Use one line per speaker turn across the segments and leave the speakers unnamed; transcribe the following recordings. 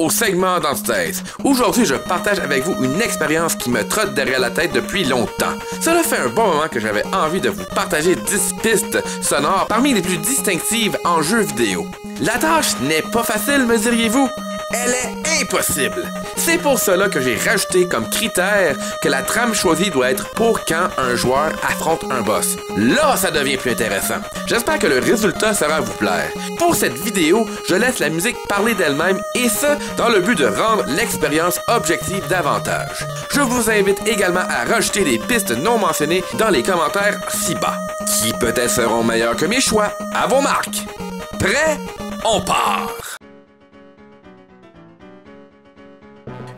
au segment d'antithèse. Aujourd'hui, je partage avec vous une expérience qui me trotte derrière la tête depuis longtemps. Cela fait un bon moment que j'avais envie de vous partager 10 pistes sonores parmi les plus distinctives en jeu vidéo. La tâche n'est pas facile, me diriez-vous? Elle est impossible! C'est pour cela que j'ai rajouté comme critère que la trame choisie doit être pour quand un joueur affronte un boss. Là, ça devient plus intéressant. J'espère que le résultat sera vous plaire. Pour cette vidéo, je laisse la musique parler d'elle-même et ce, dans le but de rendre l'expérience objective davantage. Je vous invite également à rajouter des pistes non mentionnées dans les commentaires ci-bas, qui peut-être seront meilleurs que mes choix. À vos marques! Prêt? On part!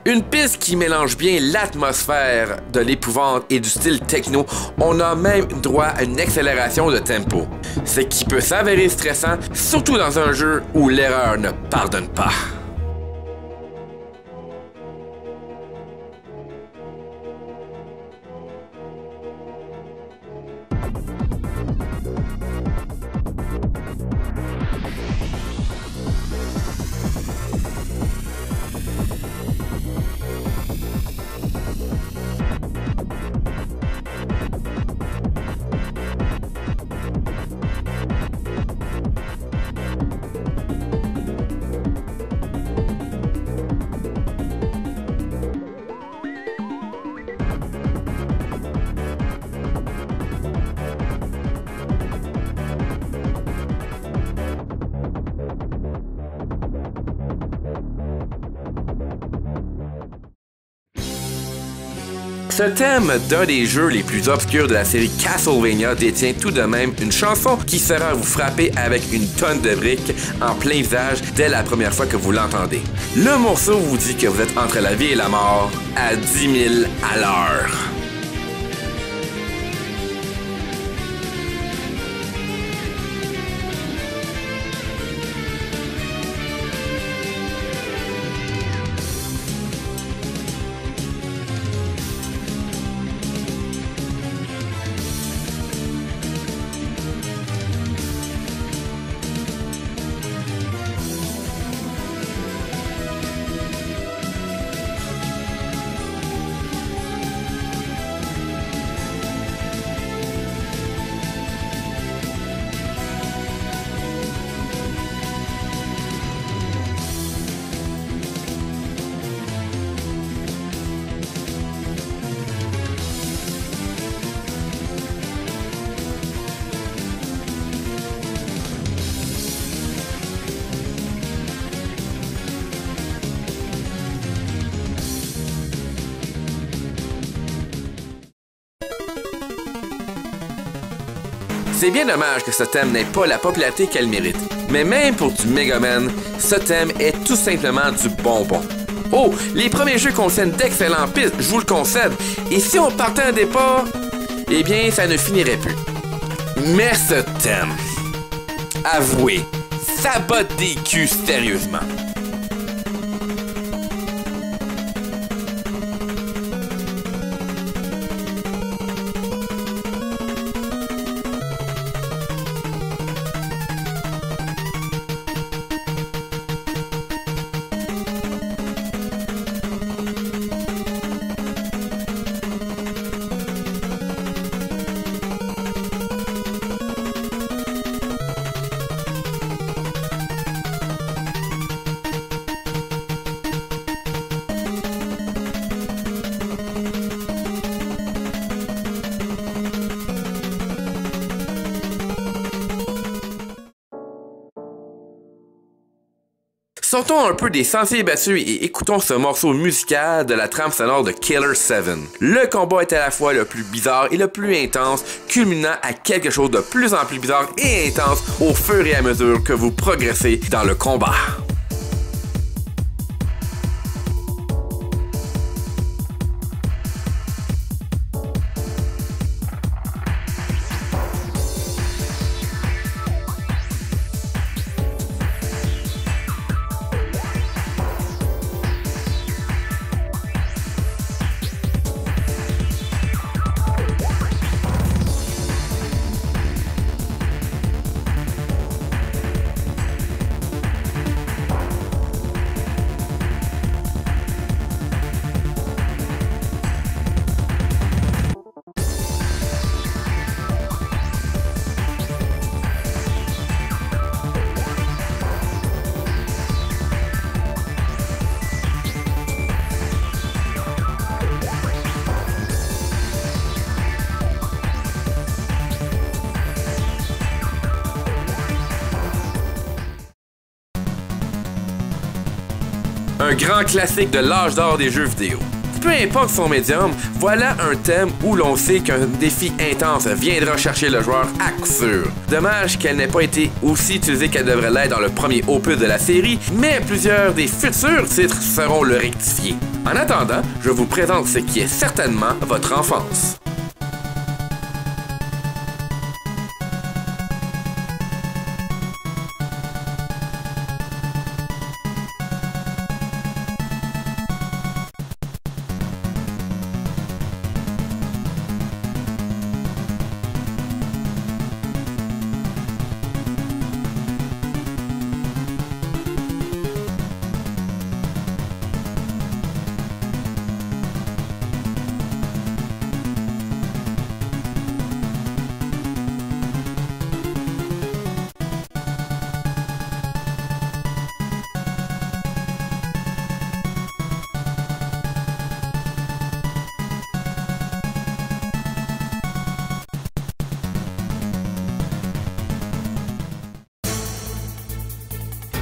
Une piste qui mélange bien l'atmosphère de l'épouvante et du style techno, on a même droit à une accélération de tempo. Ce qui peut s'avérer stressant, surtout dans un jeu où l'erreur ne pardonne pas. Ce thème d'un des jeux les plus obscurs de la série Castlevania détient tout de même une chanson qui fera vous frapper avec une tonne de briques en plein visage dès la première fois que vous l'entendez. Le morceau vous dit que vous êtes entre la vie et la mort à 10 000 à l'heure. C'est bien dommage que ce thème n'ait pas la popularité qu'elle mérite. Mais même pour du Mega Man, ce thème est tout simplement du bonbon. Oh, les premiers jeux contiennent d'excellentes pistes, je vous le concède. Et si on partait un départ, eh bien, ça ne finirait plus. Mais ce thème, avouez, ça botte des culs sérieusement. Sortons un peu des sentiers battus et écoutons ce morceau musical de la trame sonore de Killer 7. Le combat est à la fois le plus bizarre et le plus intense, culminant à quelque chose de plus en plus bizarre et intense au fur et à mesure que vous progressez dans le combat. un grand classique de l'âge d'or des jeux vidéo. Peu importe son médium, voilà un thème où l'on sait qu'un défi intense viendra chercher le joueur à coup sûr. Dommage qu'elle n'ait pas été aussi utilisée qu'elle devrait l'être dans le premier opus de la série, mais plusieurs des futurs titres seront le rectifiés. En attendant, je vous présente ce qui est certainement votre enfance.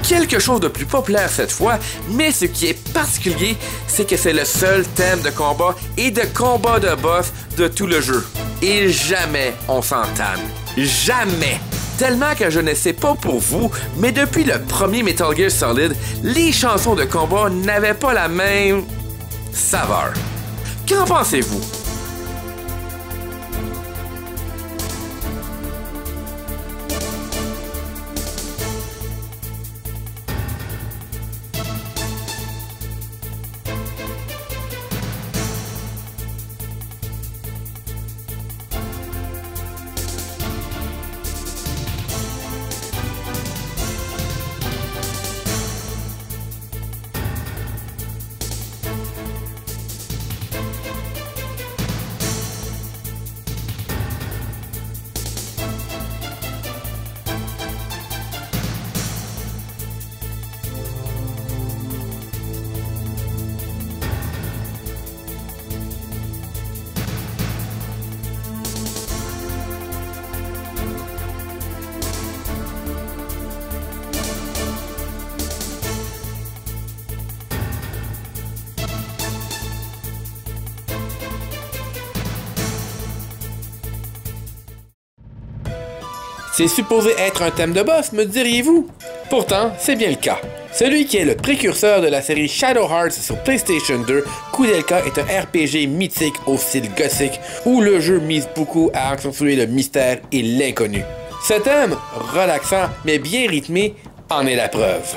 Quelque chose de plus populaire cette fois, mais ce qui est particulier, c'est que c'est le seul thème de combat et de combat de boss de tout le jeu. Et jamais on s'en tanne. Jamais! Tellement que je ne sais pas pour vous, mais depuis le premier Metal Gear Solid, les chansons de combat n'avaient pas la même saveur. Qu'en pensez-vous? C'est supposé être un thème de boss, me diriez-vous? Pourtant, c'est bien le cas. Celui qui est le précurseur de la série Shadow Hearts sur PlayStation 2, Koudelka est un RPG mythique au style gothique, où le jeu mise beaucoup à accentuer le mystère et l'inconnu. Ce thème, relaxant mais bien rythmé, en est la preuve.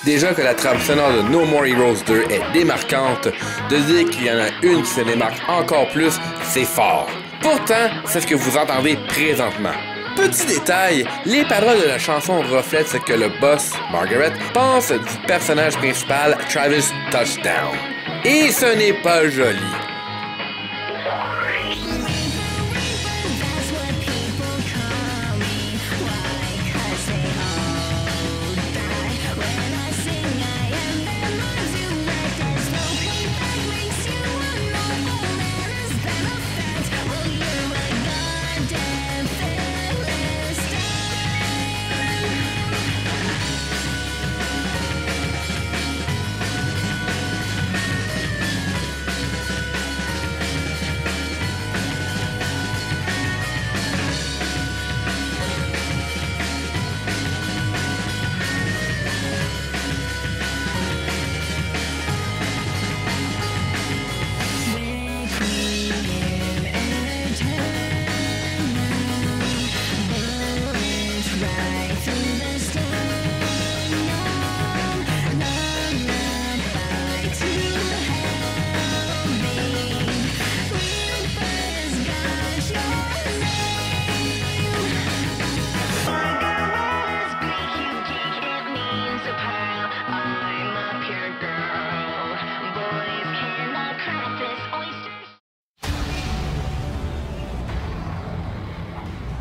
Déjà que la trame sonore de No More Heroes 2 est démarquante, de dire qu'il y en a une qui se démarque encore plus, c'est fort. Pourtant, c'est ce que vous entendez présentement. Petit détail, les paroles de la chanson reflètent ce que le boss, Margaret, pense du personnage principal, Travis Touchdown. Et ce n'est pas joli.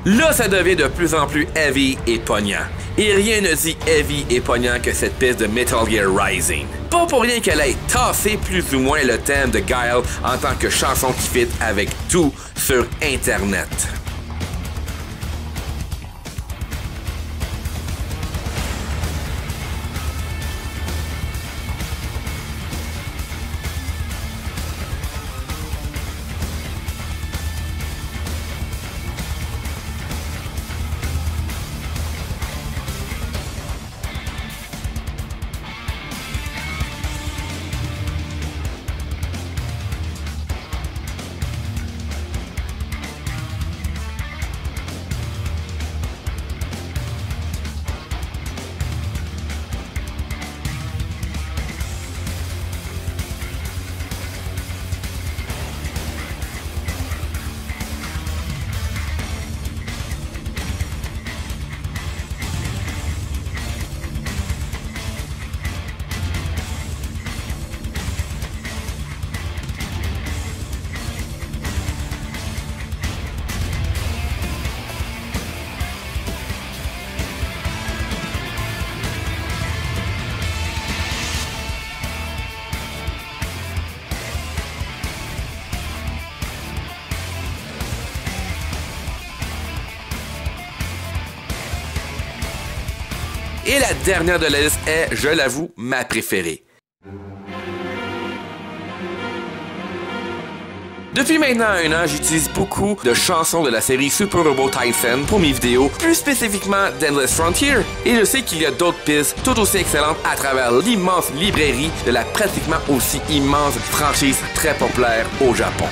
Là, ça devient de plus en plus heavy et poignant. Et rien ne dit heavy et poignant que cette piste de Metal Gear Rising. Pas pour rien qu'elle ait tassé plus ou moins le thème de Guile en tant que chanson qui fit avec tout sur Internet. Et la dernière de la liste est, je l'avoue, ma préférée. Depuis maintenant 1 an, j'utilise beaucoup de chansons de la série Super Robot Tyson pour mes vidéos, plus spécifiquement d'Endless Frontier. Et je sais qu'il y a d'autres pistes tout aussi excellentes à travers l'immense librairie de la pratiquement aussi immense franchise très populaire au Japon.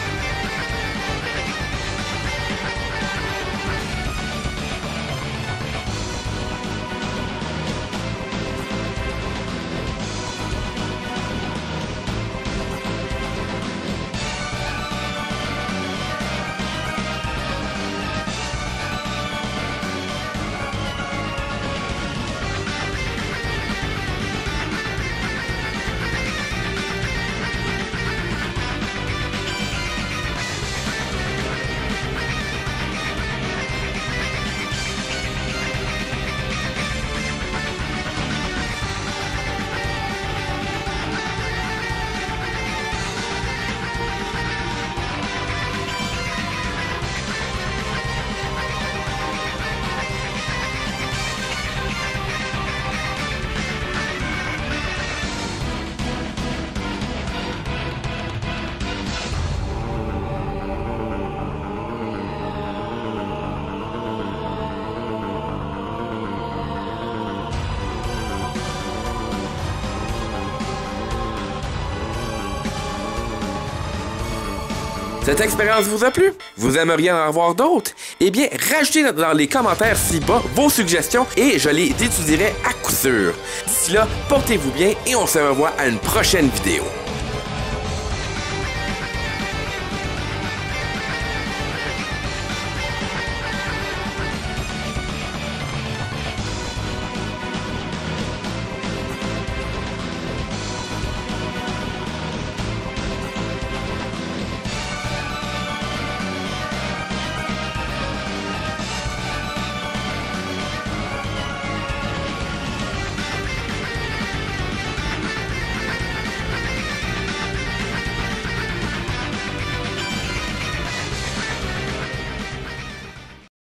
Cette expérience vous a plu? Vous aimeriez en avoir d'autres? Eh bien, rajoutez dans les commentaires ci-bas vos suggestions et je les étudierai à coup sûr. D'ici là, portez-vous bien et on se revoit à une prochaine vidéo.